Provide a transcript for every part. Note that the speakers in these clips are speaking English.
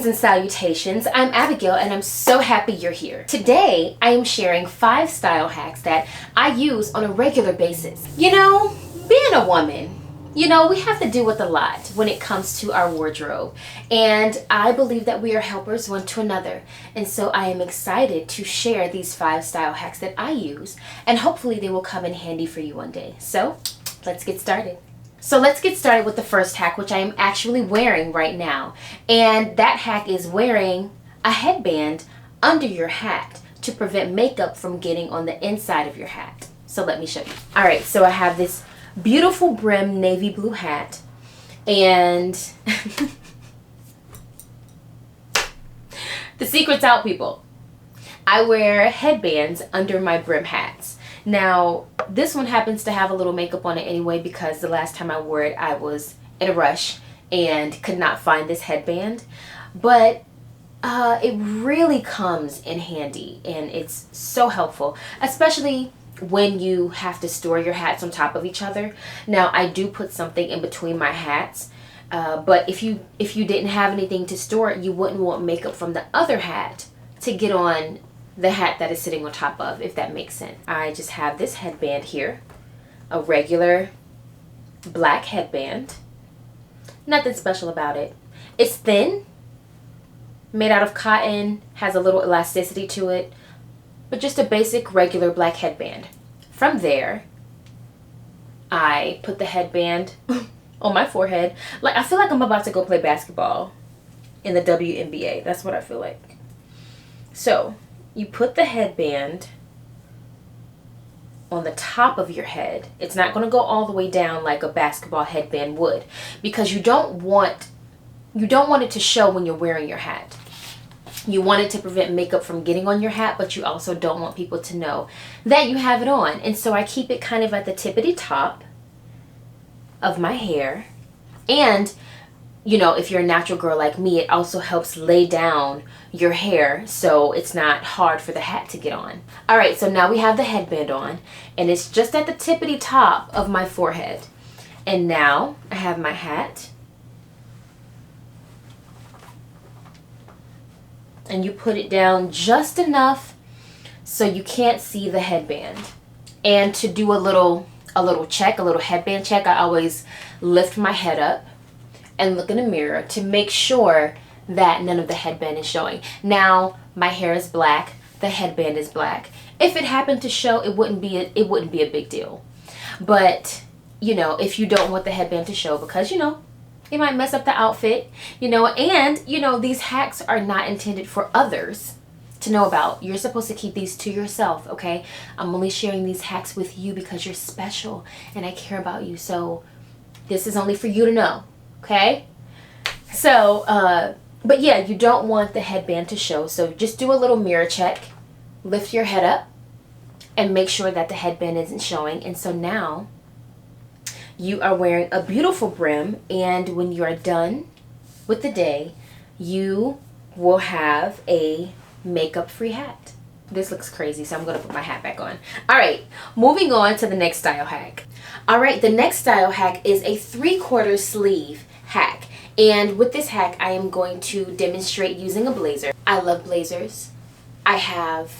Greetings and salutations. I'm Abigail and I'm so happy you're here. Today, I am sharing 5 style hacks that I use on a regular basis. You know, being a woman, we have to deal with a lot when it comes to our wardrobe. And I believe that we are helpers one to another. And so I am excited to share these 5 style hacks that I use, and hopefully they will come in handy for you one day. So let's get started. So let's get started with the first hack, which I am actually wearing right now. And that hack is wearing a headband under your hat to prevent makeup from getting on the inside of your hat. So let me show you. All right, so I have this beautiful brim navy blue hat, and the secret's out, people. I wear headbands under my brim hats. Now, this one happens to have a little makeup on it anyway, because the last time I wore it, I was in a rush and could not find this headband. But it really comes in handy, and it's so helpful, especially when you have to store your hats on top of each other. Now, I do put something in between my hats, but if you didn't have anything to store it, you wouldn't want makeup from the other hat to get on the hat that is sitting on top of, if that makes sense. I just have this headband here, a regular black headband. Nothing special about it. It's thin, made out of cotton, has a little elasticity to it, but just a basic regular black headband. From there, I put the headband on my forehead. Like, I feel like I'm about to go play basketball in the WNBA. That's what I feel like. So you put the headband on the top of your head. It's not going to go all the way down like a basketball headband would, because you don't want it to show when you're wearing your hat. You want it to prevent makeup from getting on your hat, but you also don't want people to know that you have it on. And so I keep it kind of at the tippity top of my hair. And if you're a natural girl like me, it also helps lay down your hair so it's not hard for the hat to get on. All right, so now we have the headband on, and it's just at the tippity top of my forehead. And now I have my hat. And you put it down just enough so you can't see the headband. And to do a little headband check, I always lift my head up and look in the mirror to make sure that none of the headband is showing. Now, my hair is black, the headband is black. If it happened to show, it wouldn't be a big deal. But, if you don't want the headband to show, because, it might mess up the outfit, and, these hacks are not intended for others to know about. You're supposed to keep these to yourself, okay? I'm only sharing these hacks with you because you're special and I care about you. So this is only for you to know, okay? So, but yeah, you don't want the headband to show. So just do a little mirror check, lift your head up, and make sure that the headband isn't showing. And so now you are wearing a beautiful brim, and when you are done with the day, you will have a makeup-free hat. This looks crazy, so I'm going to put my hat back on. All right, moving on to the next style hack. All right, the next style hack is a 3/4 sleeve hack. And with this hack, I am going to demonstrate using a blazer. I love blazers. I have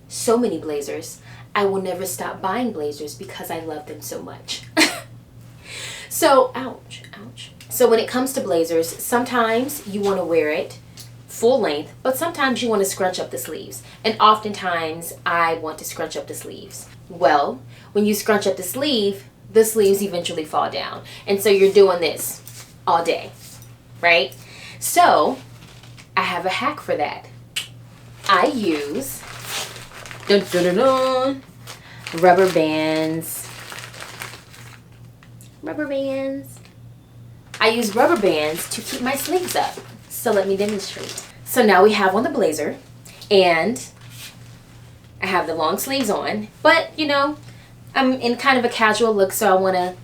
so many blazers. I will never stop buying blazers because I love them so much. So, ouch. So when it comes to blazers, sometimes you want to wear it full length, but sometimes you want to scrunch up the sleeves. And oftentimes I want to scrunch up the sleeves. Well, when you scrunch up the sleeves eventually fall down. And so you're doing this all day, right? So I have a hack for that. I use rubber bands. I use rubber bands to keep my sleeves up. So let me demonstrate. So now we have on the blazer, and I have the long sleeves on, but I'm in kind of a casual look, so I want to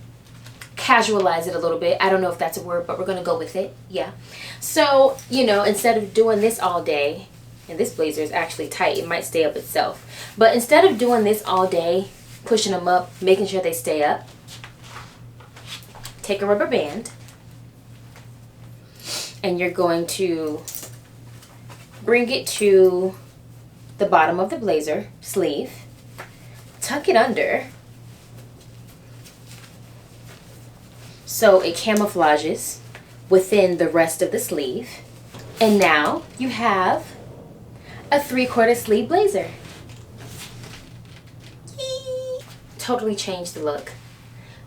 casualize it a little bit. I don't know if that's a word, but we're going to go with it. Yeah. So, instead of doing this all day, and this blazer is actually tight, it might stay up itself. But instead of doing this all day, pushing them up, making sure they stay up, take a rubber band, and you're going to bring it to the bottom of the blazer sleeve, tuck it under so it camouflages within the rest of the sleeve. And now you have a 3/4 sleeve blazer. Yee! Totally changed the look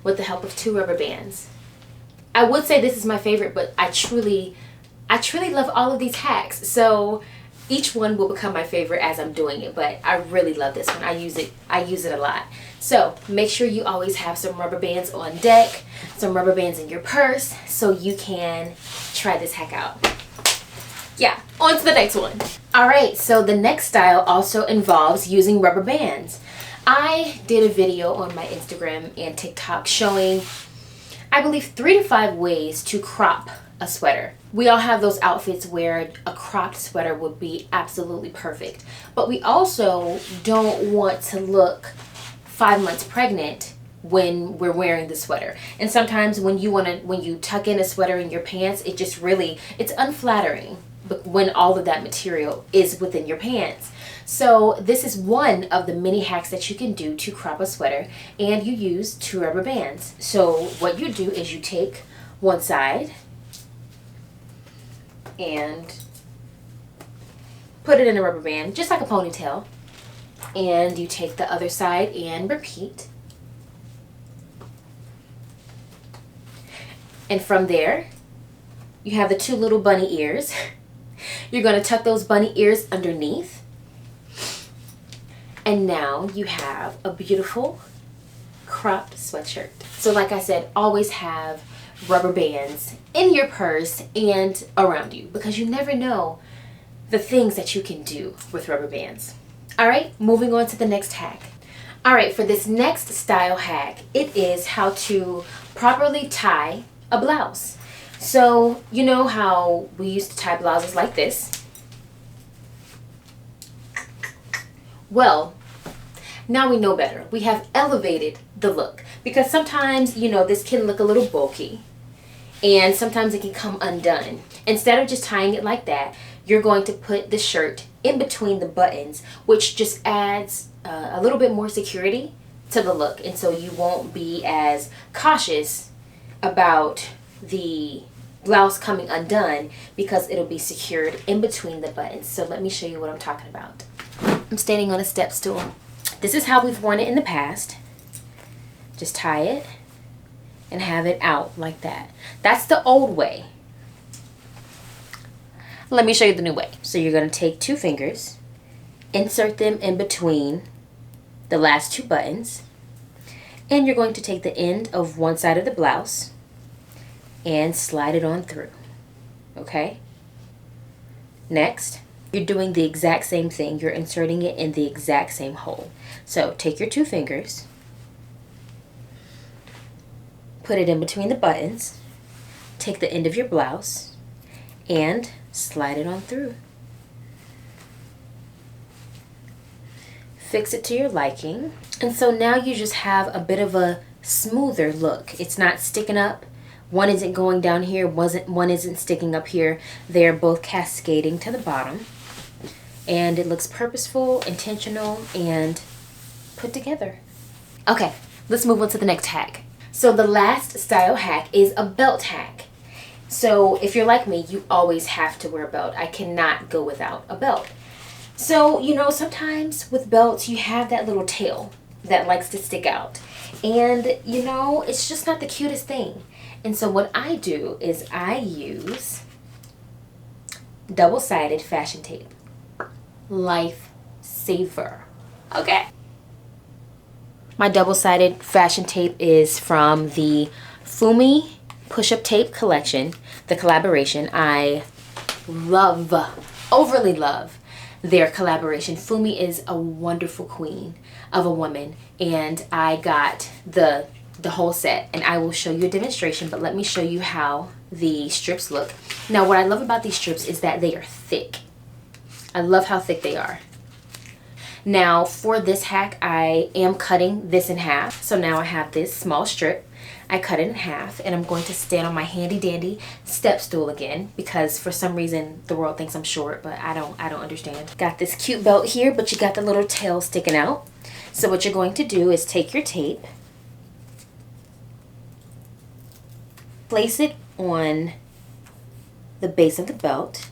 with the help of 2 rubber bands. I would say this is my favorite, but I truly love all of these hacks. So each one will become my favorite as I'm doing it, but I really love this one. I use it a lot. So make sure you always have some rubber bands on deck, some rubber bands in your purse, so you can try this hack out. Yeah, on to the next one. All right, so the next style also involves using rubber bands. I did a video on my Instagram and TikTok showing, I believe, 3 to 5 ways to crop a sweater. We all have those outfits where a cropped sweater would be absolutely perfect, but we also don't want to look 5 months pregnant when we're wearing the sweater. And sometimes when you tuck in a sweater in your pants, it's unflattering when all of that material is within your pants. So this is one of the many hacks that you can do to crop a sweater, and you use 2 rubber bands. So what you do is you take one side and put it in a rubber band, just like a ponytail, and you take the other side and repeat. And from there, you have the 2 little bunny ears. You're going to tuck those bunny ears underneath. And now you have a beautiful cropped sweatshirt. So like I said, always have rubber bands in your purse and around you, because you never know the things that you can do with rubber bands. All right, moving on to the next hack. All right, for this next style hack, it is how to properly tie a blouse. So you know how we used to tie blouses like this? Well, now we know better. We have elevated the look, because sometimes, this can look a little bulky and sometimes it can come undone. Instead of just tying it like that, you're going to put the shirt in between the buttons, which just adds a little bit more security to the look. And so you won't be as cautious about the blouse coming undone, because it'll be secured in between the buttons. So let me show you what I'm talking about. I'm standing on a step stool. This is how we've worn it in the past. Just tie it and have it out like that. That's the old way. Let me show you the new way. So you're going to take 2 fingers, insert them in between the last 2 buttons, and you're going to take the end of one side of the blouse and slide it on through. Okay? Next, you're doing the exact same thing. You're inserting it in the exact same hole. So take your 2 fingers, put it in between the buttons, take the end of your blouse, and slide it on through. Fix it to your liking. And so now you just have a bit of a smoother look. It's not sticking up. One isn't going down here, one isn't sticking up here. They're both cascading to the bottom. And it looks purposeful, intentional, and put together. Okay, let's move on to the next hack. So the last style hack is a belt hack. So if you're like me, you always have to wear a belt. I cannot go without a belt. So, sometimes with belts, you have that little tail that likes to stick out. And, it's just not the cutest thing. And so what I do is I use double-sided fashion tape. Life saver. Okay. My double-sided fashion tape is from the Fumi push-up tape collection, the collaboration. I love, overly love their collaboration. Fumi is a wonderful queen of a woman, and I got the whole set, and I will show you a demonstration, but let me show you how the strips look. Now, what I love about these strips is that they are thick. I love how thick they are. Now, for this hack, I am cutting this in half. So now I have this small strip I cut it in half, and I'm going to stand on my handy dandy step stool again because for some reason the world thinks I'm short, but I don't understand. Got this cute belt here, but you got the little tail sticking out. So what you're going to do is take your tape, place it on the base of the belt,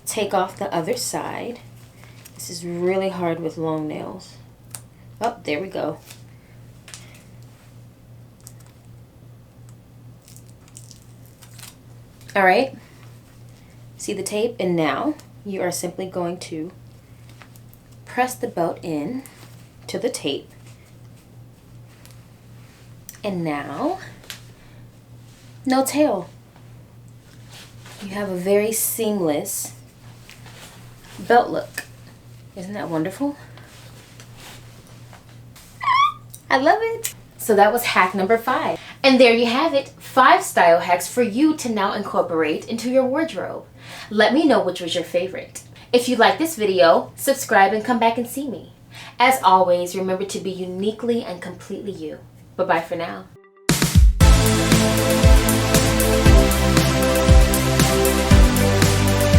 take off the other side. This is really hard with long nails. Oh, there we go. All right, see the tape? And now you are simply going to press the belt in to the tape. And now, no tail. You have a very seamless belt look. Isn't that wonderful? I love it. So that was hack number 5. And there you have it, 5 style hacks for you to now incorporate into your wardrobe. Let me know which was your favorite. If you like this video, subscribe and come back and see me. As always, remember to be uniquely and completely you. Bye-bye for now.